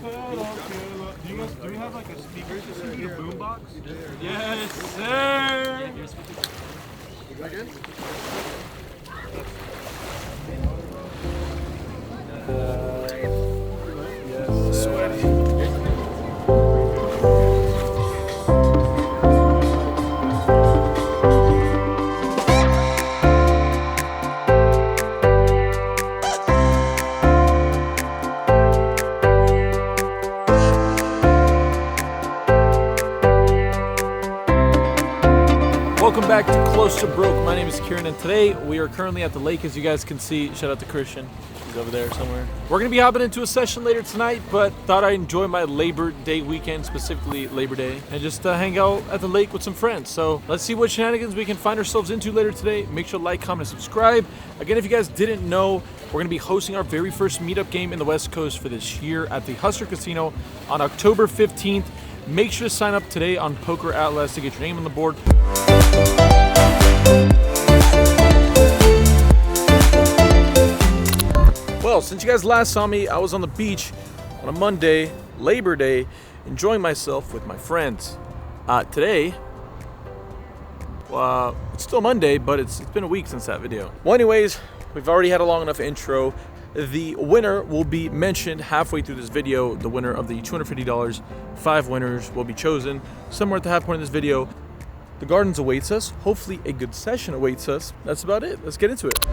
Do we have like a speaker system, a boombox? Yes, sir! You got good? Yes, sweaty. Welcome back to Close to Broke. My name is Kieran, and today we are currently at the lake, as you guys can see. Shout out to Christian. He's over there somewhere. We're going to be hopping into a session later tonight, but thought I'd enjoy my Labor Day weekend, specifically Labor Day, and just hang out at the lake with some friends. So let's see what shenanigans we can find ourselves into later today. Make sure to like, comment, and subscribe. Again, if you guys didn't know, we're going to be hosting our very first meetup game in the West Coast for this year at the Husker Casino on October 15th. Make sure to sign up today on Poker Atlas to get your name on the board. Well, since you guys last saw me, I was on the beach on a Monday, Labor Day, enjoying myself with my friends. Today, it's still Monday, but it's been a week since that video. Well, anyways, we've already had a long enough intro. The winner will be mentioned halfway through this video. The winner of the $250, 5 winners will be chosen somewhere at the half point of this video. The Gardens awaits us. Hopefully a good session awaits us. That's about it. Let's get into it.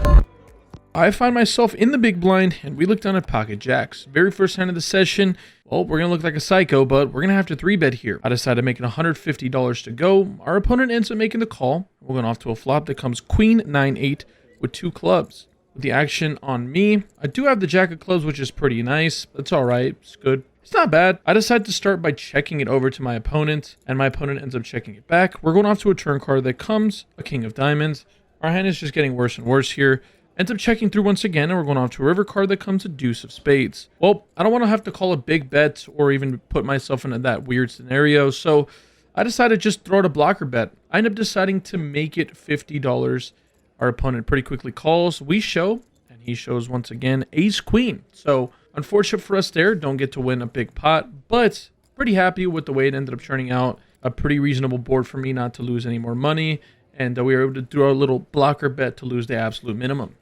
I find myself in the big blind, and we look down at pocket jacks. Very first hand of the session. Well, we're going to look like a psycho, but we're going to have to 3-bet here. I decided making $150 to go. Our opponent ends up making the call. We're going off to a flop that comes Queen 9-8 with 2 clubs. With the action on me, I do have the jack of clubs, which is pretty nice. That's all right. It's good. It's not bad. I decide to start by checking it over to my opponent, and my opponent ends up checking it back. We're going off to a turn card that comes a king of diamonds. Our hand is just getting worse and worse here. Ends up checking through once again, and we're going off to a river card that comes a deuce of spades. Well, I don't want to have to call a big bet or even put myself into that weird scenario, so I decided to just throw out a blocker bet. I end up deciding to make it $50. Our opponent pretty quickly calls. We show, and he shows once again, ace-queen. So, unfortunate for us there, don't get to win a big pot, but pretty happy with the way it ended up turning out. A pretty reasonable board for me not to lose any more money, and we were able to throw a little blocker bet to lose the absolute minimum.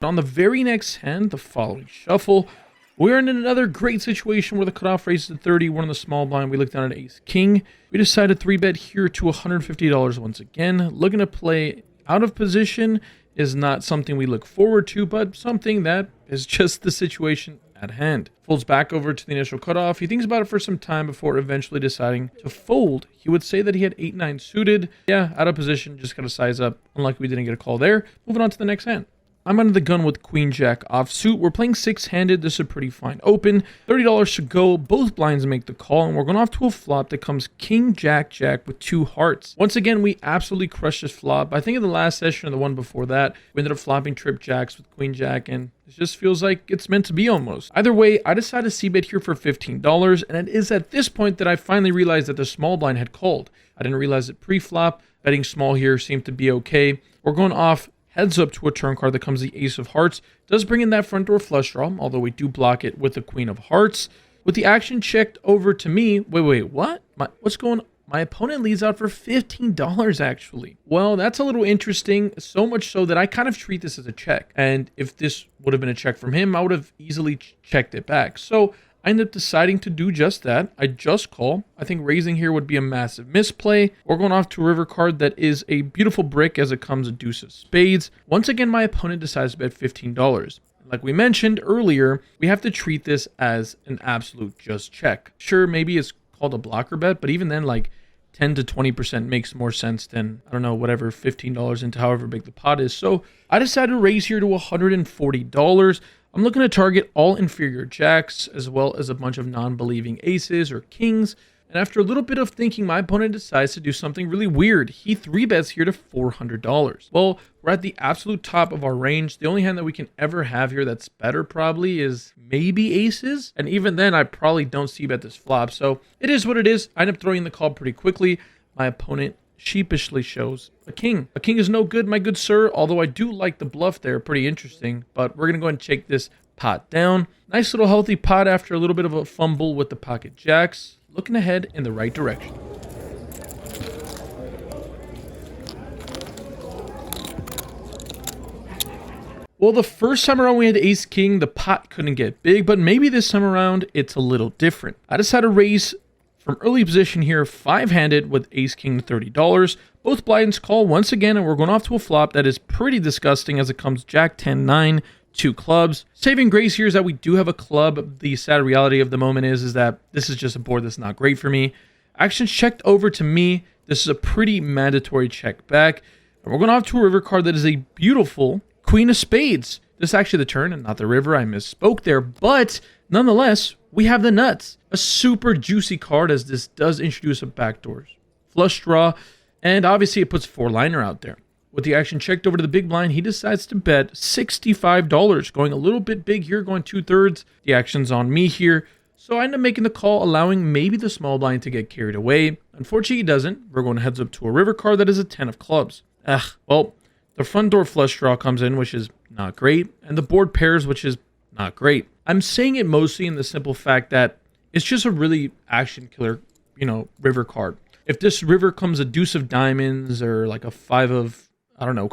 On the very next hand, the following shuffle, we're in another great situation where the cutoff raises to 30. We're in the small blind. We look down at ace-king. We decided 3-bet here to $150 once again. Looking to play out of position is not something we look forward to, but something that is just the situation at hand. Folds back over to the initial cutoff. He thinks about it for some time before eventually deciding to fold. He would say that he had 8-9 suited. Yeah, out of position, just got to size up. Unlucky we didn't get a call there. Moving on to the next hand. I'm under the gun with queen jack offsuit. We're playing 6-handed. This is a pretty fine open. $30 to go. Both blinds make the call, and we're going off to a flop that comes king jack jack with 2 hearts. Once again, we absolutely crushed this flop. I think in the last session or the one before that, we ended up flopping trip jacks with queen jack, and it just feels like it's meant to be almost. Either way, I decided to c-bet here for $15, and it is at this point that I finally realized that the small blind had called. I didn't realize it pre-flop. Betting small here seemed to be okay. We're going off heads up to a turn card that comes the ace of hearts. Does bring in that front door flush draw, although we do block it with the queen of hearts. With the action checked over to me, wait, what? What's going on? My opponent leads out for $15 actually. Well, that's a little interesting, so much so that I kind of treat this as a check. And if this would have been a check from him, I would have easily checked it back. So I ended up deciding to do just that. I just call. I think raising here would be a massive misplay. We're going off to a river card that is a beautiful brick as it comes a deuce of spades. Once again, my opponent decides to bet $15. Like we mentioned earlier, we have to treat this as an absolute just check. Sure, maybe it's called a blocker bet, but even then, like 10 to 20% makes more sense than, I don't know, whatever, $15 into however big the pot is. So I decided to raise here to $140. I'm looking to target all inferior jacks, as well as a bunch of non-believing aces or kings. And after a little bit of thinking, my opponent decides to do something really weird. He 3-bets here to $400. Well, we're at the absolute top of our range. The only hand that we can ever have here that's better probably is maybe aces. And even then, I probably don't c-bet this flop. So it is what it is. I end up throwing the call pretty quickly. My opponent sheepishly shows a king. A king is no good, my good sir, although I do like the bluff there, pretty interesting. But we're going to go ahead and check this pot down. Nice little healthy pot after a little bit of a fumble with the pocket jacks. Looking ahead in the right direction. Well, the first time around we had ace king, the pot couldn't get big, but maybe this time around it's a little different. I decided to raise from early position here, 5-handed with ace king to $30. Both blinds call once again, and we're going off to a flop that is pretty disgusting as it comes jack 10 9, 2 clubs. Saving grace here is that we do have a club. The sad reality of the moment is that this is just a board that's not great for me. Actions checked over to me. This is a pretty mandatory check back. And we're going off to a river card that is a beautiful queen of spades. This is actually the turn and not the river. I misspoke there, but nonetheless, we have the nuts. A super juicy card as this does introduce a backdoor flush draw, and obviously it puts 4-liner out there. With the action checked over to the big blind, he decides to bet $65, going a little bit big here, going 2/3. The action's on me here, so I end up making the call, allowing maybe the small blind to get carried away. Unfortunately, he doesn't. We're going heads up to a river card that is a 10 of clubs. Well, the front door flush draw comes in, which is not great, and the board pairs, which is not great. I'm saying it mostly in the simple fact that it's just a really action killer, river card. If this river comes a deuce of diamonds or like a 5 of,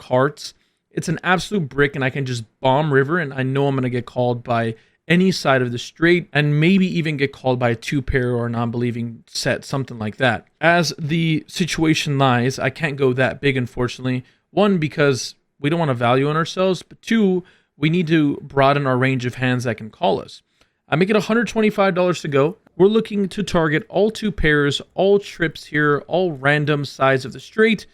hearts, it's an absolute brick and I can just bomb river and I know I'm going to get called by any side of the straight and maybe even get called by a 2-pair or a non-believing set, something like that. As the situation lies, I can't go that big, unfortunately. 1, because we don't want to value on ourselves, but 2, we need to broaden our range of hands that can call us. I make it $125 to go. We're looking to target all 2 pairs, all trips here, all random sides of the straight.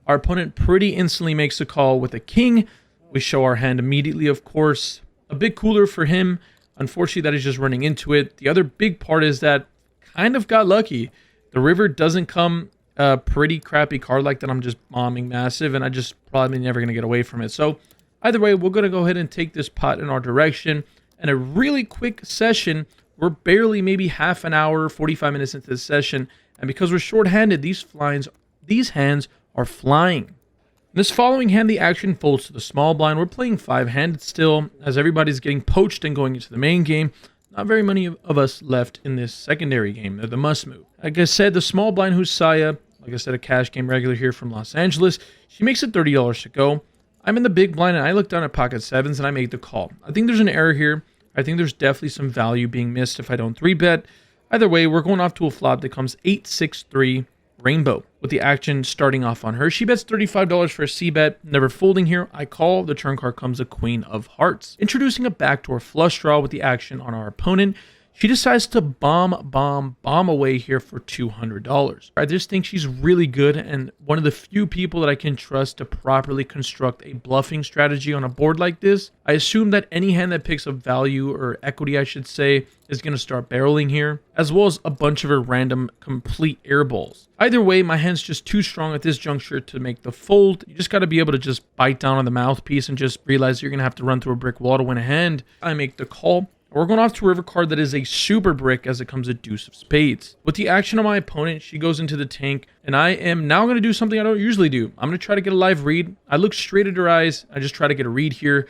Our opponent pretty instantly makes a call with a king. We show our hand immediately, of course. A big cooler for him. Unfortunately, that is just running into it. The other big part is that kind of got lucky. The river doesn't come a pretty crappy card like that. I'm just bombing massive, and I just probably never going to get away from it. So either way, we're going to go ahead and take this pot in our direction. And a really quick session. We're barely maybe half an hour, 45 minutes into the session. And because we're short-handed, these hands are flying. In this following hand, the action folds to the small blind. We're playing 5-handed still, as everybody's getting poached and going into the main game. Not very many of us left in this secondary game. They're the must move. Like I said, the small blind who's Saya, like I said, a cash game regular here from Los Angeles, she makes it $30 to go. I'm in the big blind and I look down at pocket 7s and I make the call. I think there's an error here. I think there's definitely some value being missed if I don't 3-bet. Either way, we're going off to a flop that comes 8-6-3 rainbow. With the action starting off on her, she bets $35 for a C-bet. Never folding here. I call. The turn card comes a queen of hearts. Introducing a backdoor flush draw with the action on our opponent. She decides to bomb away here for $200. I just think she's really good and one of the few people that I can trust to properly construct a bluffing strategy on a board like this. I assume that any hand that picks up value or equity, I should say, is going to start barreling here, as well as a bunch of her random complete air balls. Either way, my hand's just too strong at this juncture to make the fold. You just got to be able to just bite down on the mouthpiece and just realize you're going to have to run through a brick wall to win a hand. I make the call. We're going off to a river card that is a super brick as it comes a deuce of spades. With the action on my opponent, she goes into the tank, and I am now going to do something I don't usually do. I'm going to try to get a live read. I look straight at her eyes. I just try to get a read here.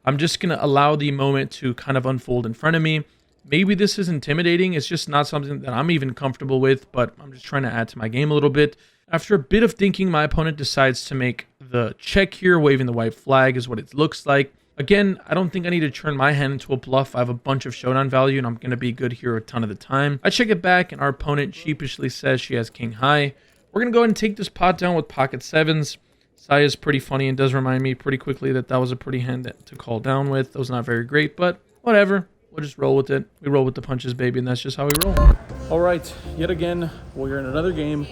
I'm just going to allow the moment to kind of unfold in front of me. Maybe this is intimidating. It's just not something that I'm even comfortable with, but I'm just trying to add to my game a little bit. After a bit of thinking, my opponent decides to make the check here, waving the white flag is what it looks like. Again, I don't think I need to turn my hand into a bluff. I have a bunch of showdown value, and I'm going to be good here a ton of the time. I check it back, and our opponent sheepishly says she has king high. We're going to go ahead and take this pot down with pocket 7s. Saya is pretty funny and does remind me pretty quickly that was a pretty hand to call down with. That was not very great, but whatever. We'll just roll with it. We roll with the punches, baby, and that's just how we roll. All right, yet again, we're in another game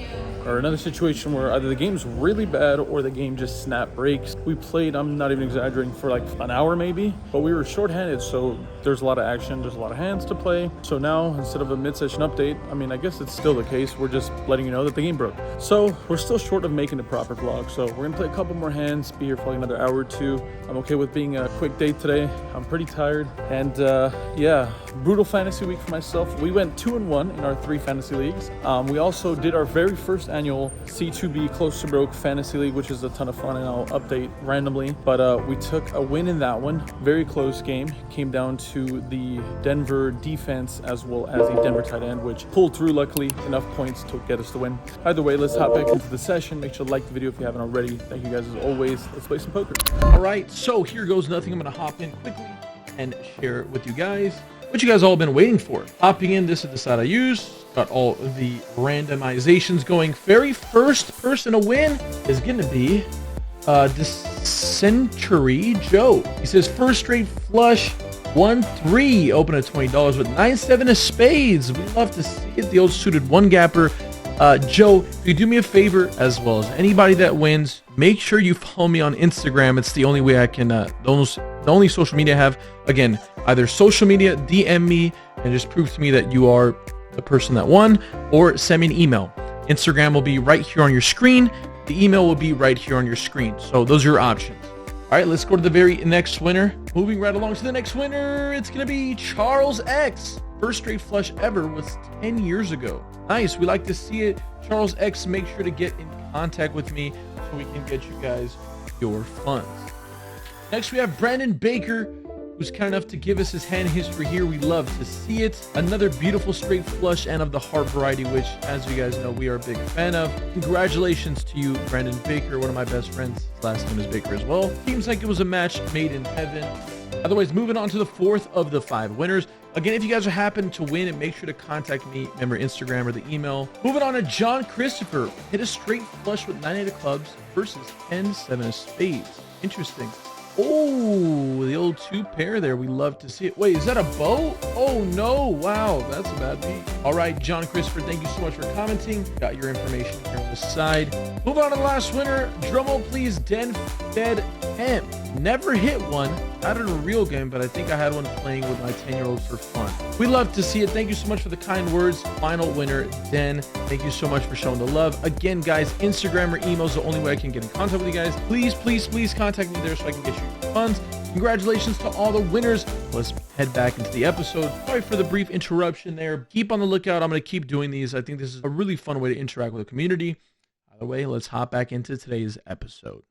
or another situation where either the game's really bad or the game just snap breaks. We played, I'm not even exaggerating, for like an hour maybe, but we were shorthanded, so there's a lot of action, there's a lot of hands to play. So now, instead of a mid-session update, I mean, I guess it's still the case. We're just letting you know that the game broke. So we're still short of making a proper vlog. So we're gonna play a couple more hands, be here for like another hour or two. I'm okay with being a quick day today. I'm pretty tired, and yeah, brutal fantasy week for myself. We went 2-1 in our 3 fantasy leagues. We we also did our very first annual C2B Close to Broke Fantasy League, which is a ton of fun, and I'll update randomly. But we took a win in that one. Very close game. Came down to the Denver defense as well as the Denver tight end, which pulled through, luckily, enough points to get us the win. Either way, let's hop back into the session. Make sure to like the video if you haven't already. Thank you guys as always. Let's play some poker. All right, so here goes nothing. I'm going to hop in quickly and share it with you guys what you guys all been waiting for. Hopping in, this is the side I use. Got all the randomizations going. Very first person to win is going to be Century Joe. He says first straight flush 1-3, open at $20 with 9-7 of spades. We love to see it. The old suited one gapper. Joe, if you do me a favor, as well as anybody that wins, make sure you follow me on Instagram. It's the only way I can, the only social media I have. Again, either social media, DM me, and just prove to me that you are the person that won, or send me an email. Instagram will be right here on your screen. The email will be right here on your screen. So those are your options. All right, let's go to the very next winner. Moving right along to the next winner, it's going to be Charles X. First straight flush ever was 10 years ago. Nice, we like to see it. Charles X, make sure to get in contact with me so we can get you guys your funds. Next, we have Brandon Baker, who's kind enough to give us his hand history here. We love to see it. Another beautiful straight flush and of the heart variety, which, as you guys know, we are a big fan of. Congratulations to you, Brandon Baker, one of my best friends. His last name is Baker as well. Seems like it was a match made in heaven. Otherwise, moving on to the fourth of the 5 winners. Again, if you guys happen to win, and make sure to contact me. Remember, Instagram or the email. Moving on to John Christopher. Hit a straight flush with 9-8 of clubs versus 10-7 of spades. Interesting. Oh, the old 2 pair there. We love to see it. Wait, is that a bow? Oh, no. Wow, that's a bad beat. All right, John Christopher, thank you so much for commenting. Got your information here on the side. Move on to the last winner. Drumroll, please. Den Fed Hemp. Never hit one. Not in a real game, but I think I had one playing with my 10-year-old for fun. We love to see it. Thank you so much for the kind words. Final winner, Den. Thank you so much for showing the love. Again, guys, Instagram or email is the only way I can get in contact with you guys. Please, please, please contact me there so I can get you your funds. Congratulations to all the winners. Let's head back into the episode. Sorry for the brief interruption there. Keep on the lookout. I'm going to keep doing these. I think this is a really fun way to interact with the community. Either way, let's hop back into today's episode.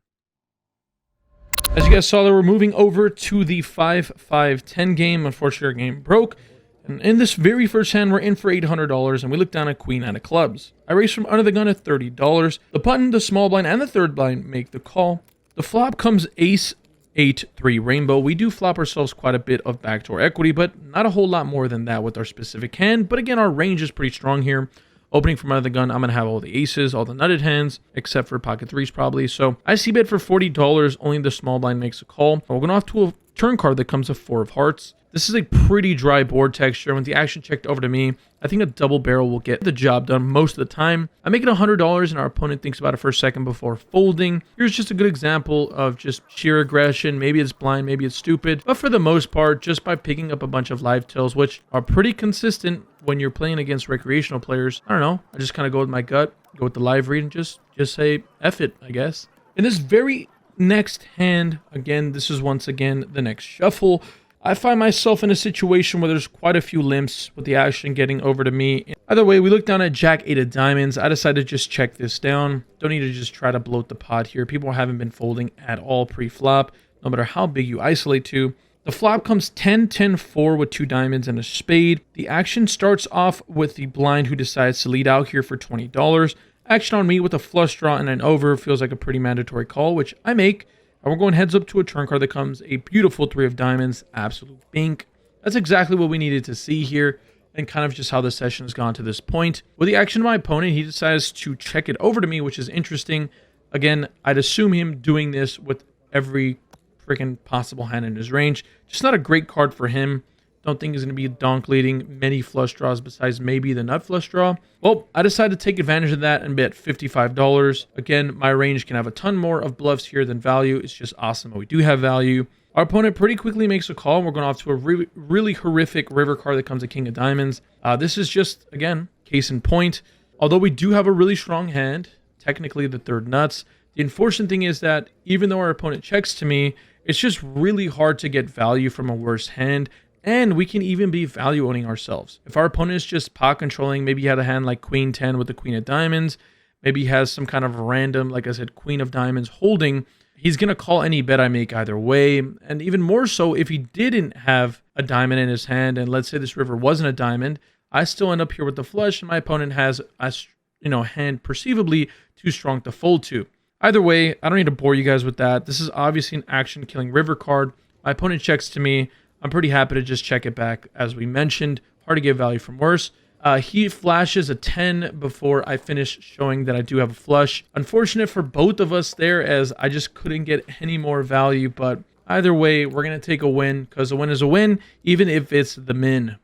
As you guys saw, we're moving over to the 5-5-10 game. Unfortunately, our game broke. And in this very first hand, we're in for $800, and we look down at Queen out of clubs. I race from under the gun at $30. The button, the small blind, and the third blind make the call. The flop comes ace, 8-3 rainbow. We do flop ourselves quite a bit of backdoor equity, but not a whole lot more than that with our specific hand. But again, our range is pretty strong here. Opening from under the gun, I'm going to have all the aces, all the nutted hands, except for pocket threes probably. So I see bet for $40, only the small blind makes a call. We're going off to a turn card that comes a 4 of hearts. This is a pretty dry board texture. When the action checked over to me, I think a double barrel will get the job done most of the time. I make it $100 and our opponent thinks about it for a second before folding. Here's just a good example of just sheer aggression. Maybe it's blind, maybe it's stupid. But for the most part, just by picking up a bunch of live tails, which are pretty consistent when you're playing against recreational players. I don't know. I just kind of go with my gut, go with the live read, and just say F it, I guess. In this very next hand, again, this is once again the next shuffle. I find myself in a situation where there's quite a few limps with the action getting over to me. Either way, we look down at Jack 8 of diamonds. I decided to just check this down. Don't need to just try to bloat the pot here. People haven't been folding at all pre-flop, no matter how big you isolate to. The flop comes 10-10-4 with 2 diamonds and a spade. The action starts off with the blind who decides to lead out here for $20. Action on me with a flush draw and an over feels like a pretty mandatory call, which I make. And we're going heads up to a turn card that comes a beautiful 3 of diamonds, absolute pink. That's exactly what we needed to see here, and kind of just how the session has gone to this point. With the action of my opponent, he decides to check it over to me, which is interesting. Again, I'd assume him doing this with every freaking possible hand in his range. Just not a great card for him. Don't think he's going to be donk leading many flush draws besides maybe the nut flush draw. Well, I decided to take advantage of that and bet $55. Again, my range can have a ton more of bluffs here than value. It's just awesome that we do have value. Our opponent pretty quickly makes a call, and we're going off to a really horrific river card that comes a king of diamonds. This is just, again, case in point. Although we do have a really strong hand, technically the third nuts, the unfortunate thing is that even though our opponent checks to me, it's just really hard to get value from a worse hand. and we can even be value owning ourselves. If our opponent is just pot controlling, maybe he had a hand like queen 10 with the queen of diamonds, maybe he has some kind of random, like I said, queen of diamonds holding, he's going to call any bet I make either way. And even more so, if he didn't have a diamond in his hand, and let's say this river wasn't a diamond, I still end up here with the flush, and my opponent has a hand perceivably too strong to fold to. Either way, I don't need to bore you guys with that. This is obviously an action-killing river card. My opponent checks to me. I'm pretty happy to just check it back, as we mentioned. Hard to get value from worse. He flashes a 10 before I finish showing that I do have a flush. Unfortunate for both of us there, as I just couldn't get any more value. But either way, we're going to take a win, because a win is a win, even if it's the min.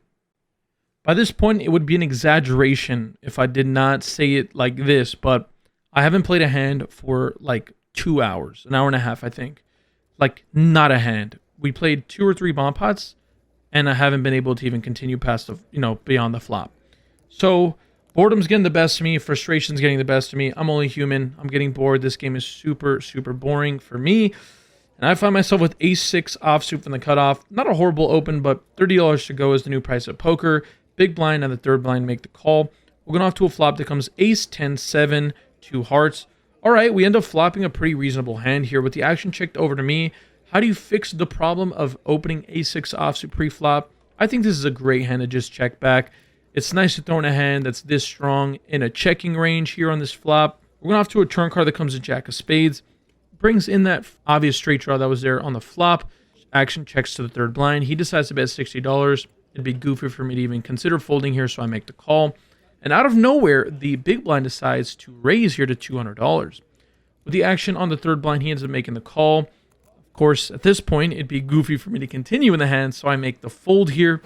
By this point, it would be an exaggeration if I did not say it like this, but I haven't played a hand for like 2 hours, an hour and a half, I think. Like, not a hand. We played 2 or 3 bomb pots, and I haven't been able to even continue past the, beyond the flop. So, boredom's getting the best of me. Frustration's getting the best of me. I'm only human. I'm getting bored. This game is super, super boring for me. And I find myself with ace-6 offsuit from the cutoff. Not a horrible open, but $30 to go is the new price of poker. Big blind and the third blind make the call. We're going off to a flop that comes ace, 10, 7, 2 hearts. All right, we end up flopping a pretty reasonable hand here with the action checked over to me. How do you fix the problem of opening a6 offsuit pre-flop? I think this is a great hand to just check back. It's nice to throw in a hand that's this strong in a checking range here on this flop. We're going off to a turn card that comes to jack of spades. Brings in that obvious straight draw that was there on the flop. Action checks to the third blind. He decides to bet $60. It'd be goofy for me to even consider folding here, so I make the call. And out of nowhere, the big blind decides to raise here to $200. With the action on the third blind, he ends up making the call. Of course, at this point, it'd be goofy for me to continue in the hand, so I make the fold here.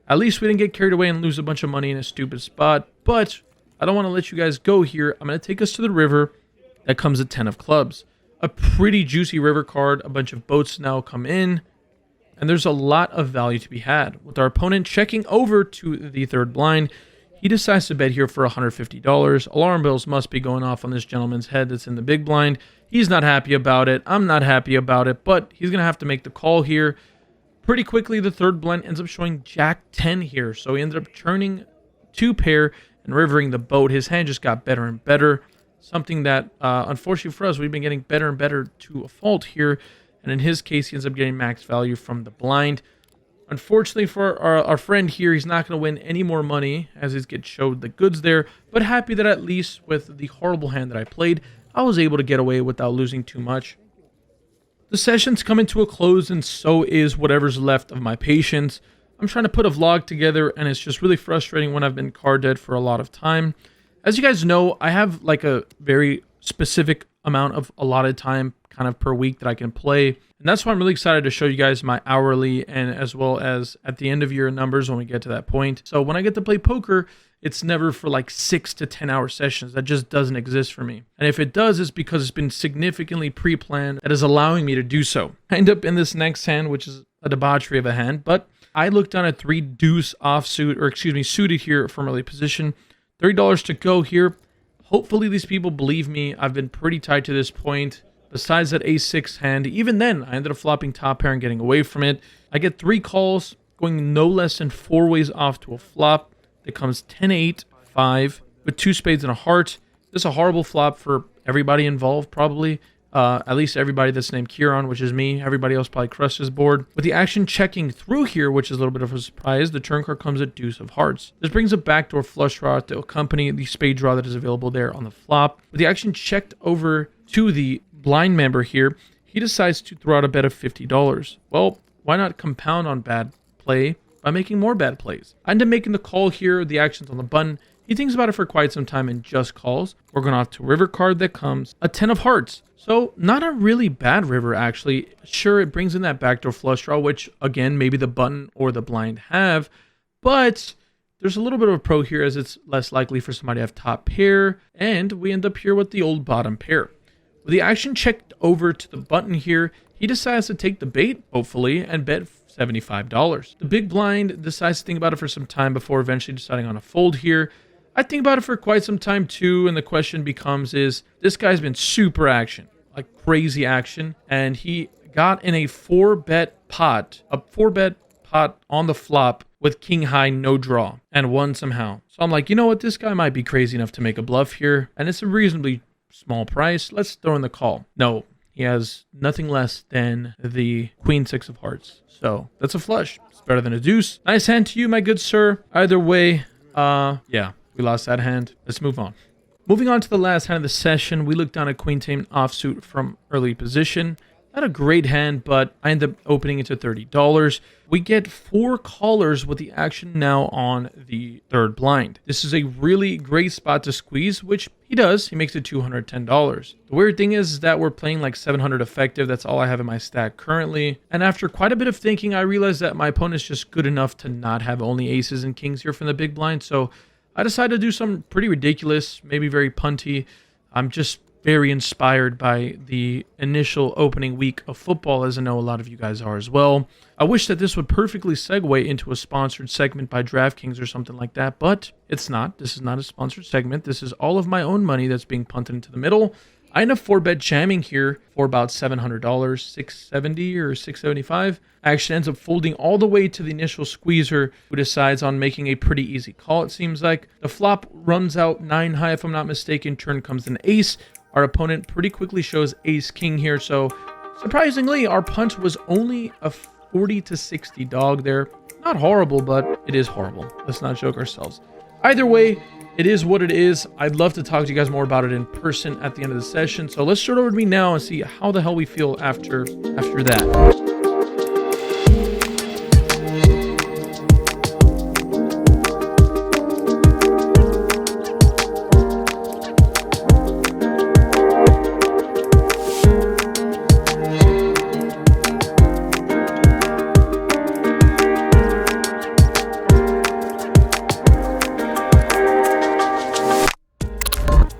At least we didn't get carried away and lose a bunch of money in a stupid spot, but I don't want to let you guys go here. I'm going to take us to the river. That comes at 10 of clubs. A pretty juicy river card. A bunch of boats now come in. And there's a lot of value to be had. With our opponent checking over to the third blind, he decides to bet here for $150. Alarm bells must be going off on this gentleman's head that's in the big blind. He's not happy about it. I'm not happy about it, but he's going to have to make the call here. Pretty quickly, the third blind ends up showing jack 10 here. So he ended up turning 2 pair and rivering the boat. His hand just got better and better. Something that, unfortunately for us, we've been getting better and better to a fault here. And in his case, he ends up getting max value from the blind. Unfortunately for our friend here, he's not going to win any more money as he gets showed the goods there. But happy that at least with the horrible hand that I played, I was able to get away without losing too much. The session's coming to a close, and so is whatever's left of my patience. I'm trying to put a vlog together, and it's just really frustrating when I've been card dead for a lot of time. As you guys know, I have like a very specific amount of allotted time kind of per week that I can play. And that's why I'm really excited to show you guys my hourly and as well as at the end of year numbers when we get to that point. So when I get to play poker, it's never for like 6 to 10 hour sessions. That just doesn't exist for me. And if it does, it's because it's been significantly pre-planned that is allowing me to do so. I end up in this next hand, which is a debauchery of a hand, but I looked down at 3 deuce offsuit, or excuse me, suited here from early position. $30 to go here. Hopefully these people believe me. I've been pretty tight to this point. Besides that a6 hand, even then, I ended up flopping top pair and getting away from it. I get 3 calls, going no less than 4 ways off to a flop. That comes 10-8, 5, with 2 spades and a heart. This is a horrible flop for everybody involved, probably. At least everybody that's named Kieran, which is me. Everybody else probably crushed his board. With the action checking through here, which is a little bit of a surprise, the turn card comes at deuce of hearts. This brings a backdoor flush draw to accompany the spade draw that is available there on the flop. With the action checked over to the blind member here, he decides to throw out a bet of $50. Well, why not compound on bad play by making more bad plays? I end up making the call here. The action's on the button. He thinks about it for quite some time and just calls. We're going off to river card that comes a 10 of hearts. So not a really bad river, actually. Sure, it brings in that backdoor flush draw, which again, maybe the button or the blind have, but there's a little bit of a pro here as it's less likely for somebody to have top pair, and we end up here with the old bottom pair. With the action checked over to the button here, he decides to take the bait, hopefully, and bet $75. The big blind decides to think about it for some time before eventually deciding on a fold here. I think about it for quite some time too, and the question becomes is, this guy's been super action, like crazy action, and he got in a 4-bet pot pot on the flop with king high, no draw, and won somehow. So I'm like, you know what? This guy might be crazy enough to make a bluff here, and it's a reasonably small price. Let's throw in the call. No, he has nothing less than the queen six of hearts. So that's a flush. It's better than a deuce. Nice hand to you, my good sir. Either way, yeah, we lost that hand. Let's move on. Moving on to the last hand of the session, we looked down at queen 10 offsuit from early position. Not a great hand, but I end up opening it to $30. We get 4 callers with the action now on the third blind. This is a really great spot to squeeze, which he does. He makes it $210. The weird thing is that we're playing like 700 effective. That's all I have in my stack currently. And after quite a bit of thinking, I realized that my opponent's just good enough to not have only aces and kings here from the big blind. So I decided to do something pretty ridiculous, maybe very punty. I'm just very inspired by the initial opening week of football, as I know a lot of you guys are as well. I wish that this would perfectly segue into a sponsored segment by DraftKings or something like that, but it's not. This is not a sponsored segment. This is all of my own money that's being punted into the middle. I end up 4-bet jamming here for about $700, $670 or $675. Actually ends up folding all the way to the initial squeezer, who decides on making a pretty easy call, it seems like. The flop runs out 9 high, if I'm not mistaken. Turn comes an ace. Our opponent pretty quickly shows ace-king here, so surprisingly, our punt was only a 40 to 60 dog there. Not horrible, but it is horrible. Let's not joke ourselves. Either way, it is what it is. I'd love to talk to you guys more about it in person at the end of the session, so let's start over to me now and see how the hell we feel after that.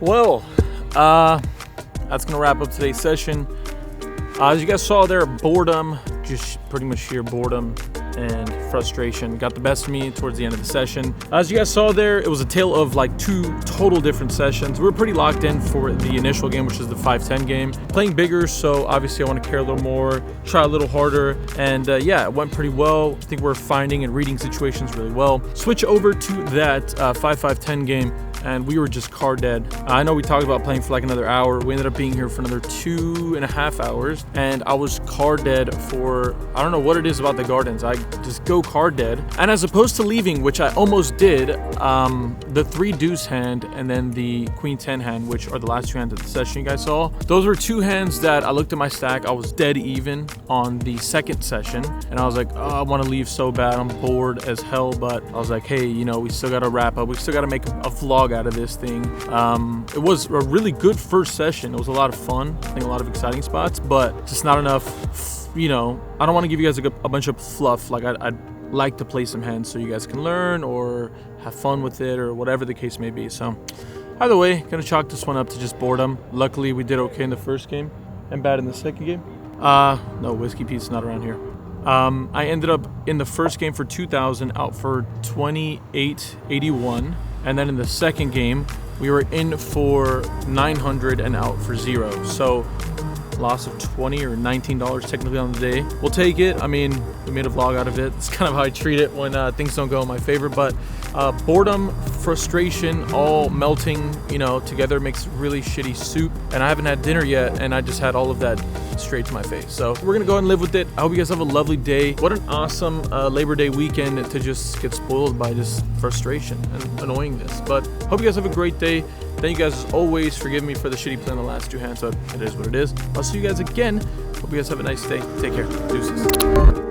Well, that's gonna wrap up today's session. As you guys saw there, boredom, just pretty much sheer boredom and frustration got the best of me towards the end of the session. As you guys saw there, it was a tale of like 2 total different sessions. We were pretty locked in for the initial game, which is the 5-10 game. Playing bigger, so obviously I want to care a little more, try a little harder, and yeah, it went pretty well. I think we're finding and reading situations really well. Switch over to that 5-5-10 game, and we were just car dead. I know we talked about playing for like another hour. We ended up being here for another 2.5 hours, and I was car dead for, I don't know what it is about the gardens. I just go car dead. And as opposed to leaving, which I almost did, the 3 deuce hand and then the queen 10 hand, which are the last 2 hands of the session you guys saw. Those were 2 hands that I looked at my stack. I was dead even on the second session, and I was like, oh, I want to leave so bad. I'm bored as hell, but I was like, hey, you know, we still got to wrap up. We still got to make a vlog out of this thing. It was a really good first session. It was a lot of fun. I think a lot of exciting spots, but just not enough. You know, I don't want to give you guys a bunch of fluff. Like I'd like to play some hands so you guys can learn or have fun with it or whatever the case may be. So either way, gonna chalk this one up to just boredom. Luckily we did okay in the first game and bad in the second game. No, Whiskey Pete's not around here. I ended up in the first game for 2,000, out for 28.81, and then in the second game we were in for 900 and out for 0. So loss of $20 or $19 technically on the day. We'll take it. I mean, we made a vlog out of it. It's kind of how I treat it when things don't go in my favor. But boredom, frustration, all melting, you know, together makes really shitty soup. And I haven't had dinner yet, and I just had all of that straight to my face. So we're gonna go ahead and live with it. I hope you guys have a lovely day. What an awesome Labor Day weekend to just get spoiled by just frustration and annoyingness. But hope you guys have a great day. Thank you guys as always for giving me for the shitty play on the last 2 hands, but it is what it is. I'll see you guys again. Hope you guys have a nice day. Take care. Deuces.